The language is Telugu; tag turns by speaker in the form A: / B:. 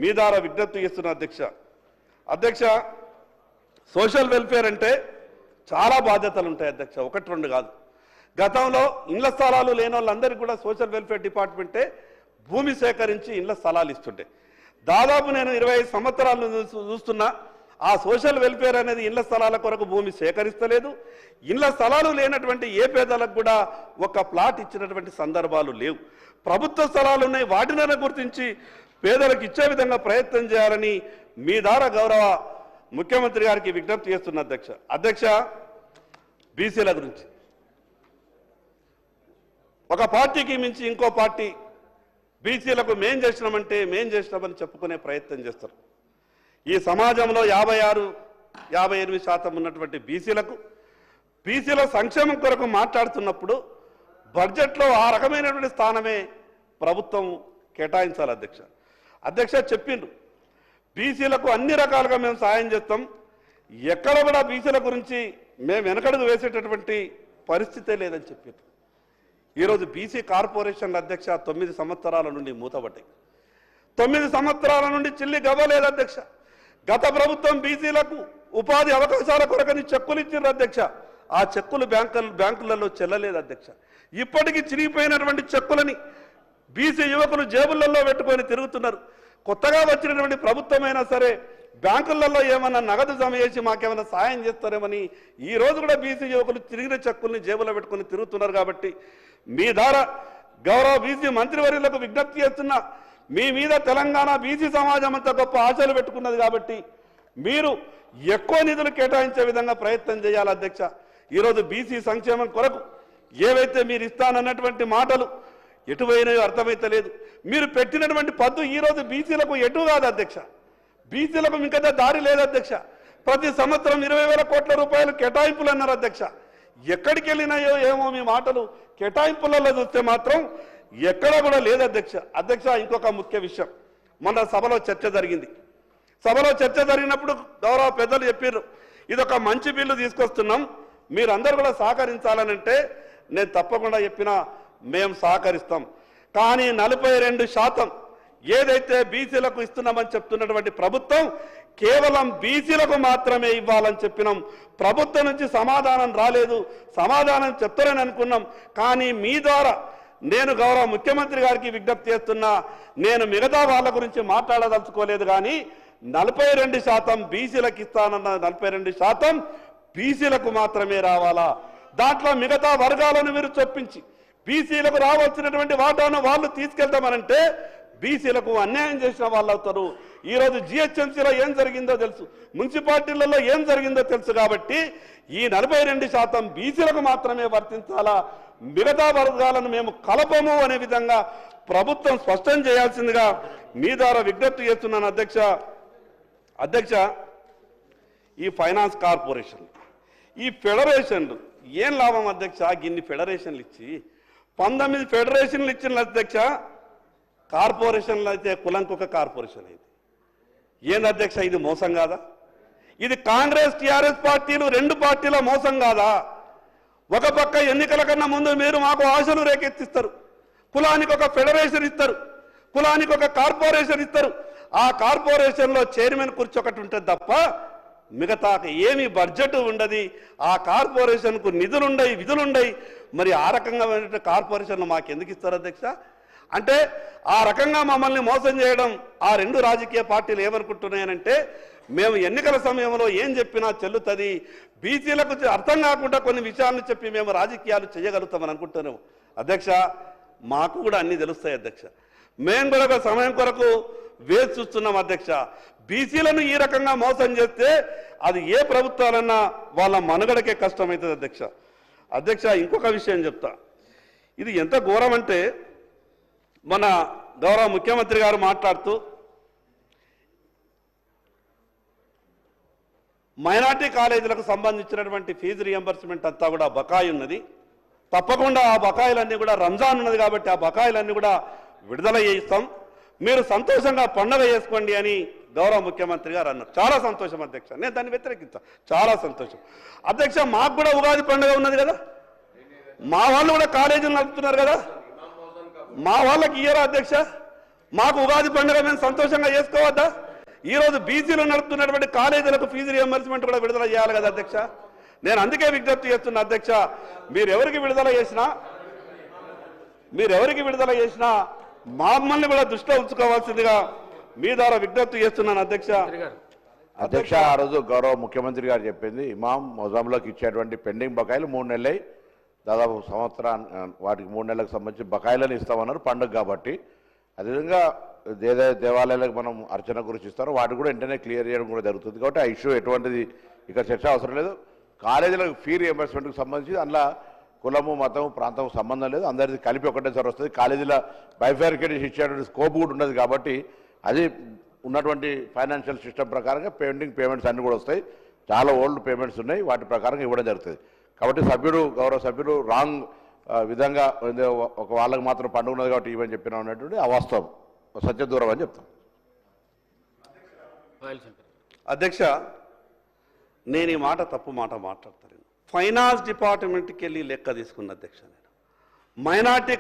A: మీ ద్వారా విజ్ఞప్తి చేస్తున్న అధ్యక్ష సోషల్ వెల్ఫేర్ అంటే చాలా బాధ్యతలు ఉంటాయి అధ్యక్ష, ఒకటి రెండు కాదు. గతంలో ఇళ్ల స్థలాలు లేని వాళ్ళందరికీ కూడా సోషల్ వెల్ఫేర్ డిపార్ట్మెంటే భూమి సేకరించి ఇళ్ల స్థలాలు ఇస్తుంటే, దాదాపు నేను 25 సంవత్సరాలు చూస్తున్నా ఆ సోషల్ వెల్ఫేర్ అనేది ఇళ్ల స్థలాల కొరకు భూమి సేకరిస్తలేదు. ఇళ్ల స్థలాలు లేనటువంటి ఏ పేదలకు కూడా ఒక ప్లాట్ ఇచ్చినటువంటి సందర్భాలు లేవు. ప్రభుత్వ స్థలాలు ఉన్నాయి, వాటినైనా గుర్తించి పేదలకు ఇచ్చే విధంగా ప్రయత్నం చేయాలని మీ ద్వారా గౌరవ ముఖ్యమంత్రి గారికి విజ్ఞప్తి చేస్తున్న అధ్యక్ష బీసీల గురించి ఒక పార్టీకి మించి ఇంకో పార్టీ బీసీలకు మేం చేసినామని చెప్పుకునే ప్రయత్నం చేస్తారు. ఈ సమాజంలో 56-58% ఉన్నటువంటి బీసీల సంక్షేమం కొరకు మాట్లాడుతున్నప్పుడు బడ్జెట్లో ఆ రకమైనటువంటి స్థానమే ప్రభుత్వం కేటాయించాలి అధ్యక్ష చెప్పిండ్రు, బీసీలకు అన్ని రకాలుగా మేము సాయం చేస్తాం, ఎక్కడ కూడా బీసీల గురించి మేము వెనకడుగు వేసేటటువంటి పరిస్థితే లేదని చెప్పిండ్రు. ఈరోజు బీసీ కార్పొరేషన్ల అధ్యక్ష 9 సంవత్సరాల నుండి మూతబడ్డాయి. 9 సంవత్సరాల నుండి చిల్లి గవ్వలేదు అధ్యక్ష. గత ప్రభుత్వం బీసీలకు ఉపాధి అవకాశాల కొరకని చెక్కులు ఇచ్చిండ్రు అధ్యక్ష, ఆ చెక్కులు బ్యాంకులలో చెల్లలేదు అధ్యక్ష. ఇప్పటికీ చిరిగిపోయినటువంటి చెక్కులని బీసీ యువకులు జేబులలో పెట్టుకొని తిరుగుతున్నారు. కొత్తగా వచ్చినటువంటి ప్రభుత్వమైనా సరే బ్యాంకులలో ఏమన్నా నగదు జమ చేసి మాకేమైనా సాయం చేస్తారేమని ఈ రోజు కూడా బీసీ యువకులు తిరిగిన చెక్కుల్ని జేబులో పెట్టుకొని తిరుగుతున్నారు. కాబట్టి మీ ద్వారా గౌరవ బీసీ మంత్రివర్యులకు విజ్ఞప్తి చేస్తున్నా, మీ మీద తెలంగాణ బీసీ సమాజం అంతా గొప్ప ఆశలు పెట్టుకున్నది కాబట్టి మీరు ఎక్కువ నిధులు కేటాయించే విధంగా ప్రయత్నం చేయాలి అధ్యక్ష. ఈరోజు బీసీ సంక్షేమం కొరకు ఏవైతే మీరు ఇస్తానన్నటువంటి మాటలు ఎటువైనాయో అర్థమైతలేదు. మీరు పెట్టినటువంటి పద్దు ఈరోజు బీసీలకు ఎటు కాదు అధ్యక్ష, బీసీలకు ఇంకా దారి లేదు అధ్యక్ష. ప్రతి సంవత్సరం 20,000 కోట్ల రూపాయలు కేటాయింపులు అన్నారు అధ్యక్ష. ఎక్కడికి వెళ్ళినాయో ఏమో మీ మాటలు, కేటాయింపులలో చూస్తే మాత్రం ఎక్కడా కూడా లేదు అధ్యక్ష. ఇంకొక ముఖ్య విషయం, మొన్న సభలో చర్చ జరిగింది. సభలో చర్చ జరిగినప్పుడు గౌరవ పెద్దలు చెప్పారు, ఇదొక మంచి బిల్లు తీసుకొస్తున్నాం, మీరందరూ కూడా సహకరించాలనంటే నేను తప్పకుండా చెప్పినా మేము సహకరిస్తాం. కానీ 42% ఏదైతే బీసీలకు ఇస్తున్నామని చెప్తున్నటువంటి ప్రభుత్వం కేవలం బీసీలకు మాత్రమే ఇవ్వాలని చెప్పినాం. ప్రభుత్వం నుంచి సమాధానం రాలేదు, సమాధానం చెప్తారని అనుకున్నాం. కానీ మీ ద్వారా నేను గౌరవ ముఖ్యమంత్రి గారికి విజ్ఞప్తి చేస్తున్నా, నేను మిగతా వాళ్ళ గురించి మాట్లాడదలుచుకోలేదు. కానీ 42% బీసీలకు ఇస్తానన్న 42% బీసీలకు మాత్రమే రావాలా, దాంట్లో మిగతా వర్గాలను మీరు చొప్పించి బీసీలకు రావాల్సినటువంటి వాటాను వాళ్ళు తీసుకెళ్తామనంటే బీసీలకు అన్యాయం చేసిన వాళ్ళు అవుతారు. ఈరోజు జిహెచ్ఎంసీలో ఏం జరిగిందో తెలుసు, మున్సిపాలిటీలలో ఏం జరిగిందో తెలుసు. కాబట్టి ఈ 42% బీసీలకు మాత్రమే వర్తించాలా, మిగతా వర్గాలను మేము కలపము అనే విధంగా ప్రభుత్వం స్పష్టం చేయాల్సిందిగా మీ ద్వారా విజ్ఞప్తి చేస్తున్నాను అధ్యక్ష. ఈ ఫైనాన్స్ కార్పొరేషన్, ఈ ఫెడరేషన్లు ఏం లాభం అధ్యక్ష? ఇన్ని ఫెడరేషన్లు ఇచ్చి 19 ఫెడరేషన్లు ఇచ్చిన అధ్యక్ష, కార్పొరేషన్లు అయితే కులంకొక కార్పొరేషన్ అయింది. ఏంది అధ్యక్ష ఇది మోసం కాదా? ఇది కాంగ్రెస్ టీఆర్ఎస్ పార్టీలు 2 పార్టీల మోసం కాదా? ఒక పక్క ఎన్నికల కన్నా ముందు మీరు మాకు ఆశలు రేకెత్తిస్తారు, కులానికి ఒక ఫెడరేషన్ ఇస్తారు, కులానికి ఒక కార్పొరేషన్ ఇస్తారు. ఆ కార్పొరేషన్లో చైర్మన్ కుర్చీ ఒకటి ఉంటుంది తప్ప మిగతా ఏమి బడ్జెట్ ఉండదు. ఆ కార్పొరేషన్కు నిధులుండయి, విధులుండయి. మరి ఆ రకంగా కార్పొరేషన్లు మాకు ఎందుకు ఇస్తారు అధ్యక్ష? అంటే ఆ రకంగా మమ్మల్ని మోసం చేయడం ఆ 2 రాజకీయ పార్టీలు ఏమనుకుంటున్నాయనంటే, మేము ఎన్నికల సమయంలో ఏం చెప్పినా చెల్లుతుంది, బీసీలకు అర్థం కాకుండా కొన్ని విషయాలను చెప్పి మేము రాజకీయాలు చేయగలుగుతామని అనుకుంటున్నాము అధ్యక్ష. మాకు కూడా అన్నీ తెలుస్తాయి అధ్యక్ష. మేము కూడా ఒక సమయం కొరకు వేచి చూస్తున్నాం అధ్యక్ష. బీసీలను ఈ రకంగా మోసం చేస్తే అది ఏ ప్రభుత్వాలన్నా వాళ్ళ మనుగడకే కష్టమవుతుంది అధ్యక్ష. ఇంకొక విషయం చెప్తా, ఇది ఎంత ఘోరం అంటే, మన గౌరవ ముఖ్యమంత్రి గారు మాట్లాడుతూ మైనార్టీ కాలేజీలకు సంబంధించినటువంటి ఫీజు రియంబర్స్మెంట్ అంతా కూడా బకాయి ఉన్నది, తప్పకుండా ఆ బకాయిలన్నీ కూడా రంజాన్ ఉన్నది కాబట్టి ఆ బకాయిలన్నీ కూడా విడుదల చేయిస్తాం, మీరు సంతోషంగా పండుగ చేసుకోండి అని గౌరవ ముఖ్యమంత్రి గారు అన్నారు. చాలా సంతోషం అధ్యక్ష, నేను దాన్ని వ్యతిరేకిస్తా, చాలా సంతోషం అధ్యక్ష. మాకు కూడా ఉగాది పండుగ ఉన్నది కదా, మా వాళ్ళు కూడా కాలేజీలు నడుపుతున్నారు కదా, మా వాళ్ళకి ఇయ్యరా అధ్యక్ష? మాకు ఉగాది పండుగ మేము సంతోషంగా చేసుకోవద్దా? ఈరోజు బీసీలో నడుపుతున్నటువంటి కాలేజీలకు ఫీజు రియంబర్స్మెంట్ కూడా విడుదల చేయాలి కదా అధ్యక్ష. నేను అందుకే విజ్ఞప్తి చేస్తున్నా అధ్యక్ష, మీరు ఎవరికి విడుదల చేసినా మమ్మల్ని కూడా దృష్టిలో ఉంచుకోవాల్సిందిగా మీ ద్వారా విజ్ఞప్తి చేస్తున్నాను అధ్యక్ష.
B: అధ్యక్ష, ఆ రోజు గౌరవ ముఖ్యమంత్రి గారు చెప్పింది ఇమాం మొజాంలోకి ఇచ్చేటువంటి పెండింగ్ బకాయిలు 3 నెలలు దాదాపు సంవత్సరాన్ని వాటికి 3 నెలలకు సంబంధించి బకాయిలను ఇస్తామన్నారు పండుగ కాబట్టి. అదేవిధంగా దేవాలయాలకు మనం అర్చన గురించి ఇస్తారో వాటి కూడా వెంటనే క్లియర్ చేయడం కూడా జరుగుతుంది. కాబట్టి ఆ ఇష్యూ ఎటువంటిది ఇక్కడ చర్చ అవసరం లేదు. కాలేజీలకు ఫీ రియంబర్స్మెంట్కి సంబంధించి అందులో కులము మతము ప్రాంతం సంబంధం లేదు, అందరిది కలిపి ఒకటేసారి వస్తుంది. కాలేజీలో బైఫారికేషన్ ఇచ్చేటువంటి స్కోప్ కూడా ఉండదు కాబట్టి అది ఉన్నటువంటి ఫైనాన్షియల్ సిస్టమ్ ప్రకారంగా పెండింగ్ పేమెంట్స్ అన్నీ కూడా వస్తాయి. చాలా ఓల్డ్ పేమెంట్స్ ఉన్నాయి, వాటి ప్రకారంగా ఇవ్వడం జరుగుతుంది. కాబట్టి గౌరవ సభ్యుడు రాంగ్ విధంగా ఒక వాళ్ళకి మాత్రం పండుగ ఉన్నది కాబట్టి ఇవని చెప్పినా ఉన్నటువంటి అవాస్తవం, సత్యదూరం అని చెప్తాం.
A: అధ్యక్ష, నేను ఈ మాట తప్పు మాట మాట్లాడతాను. ఫైనాన్స్ డిపార్ట్మెంట్కి వెళ్ళి లెక్క తీసుకున్న అధ్యక్ష, నేను మైనార్టీ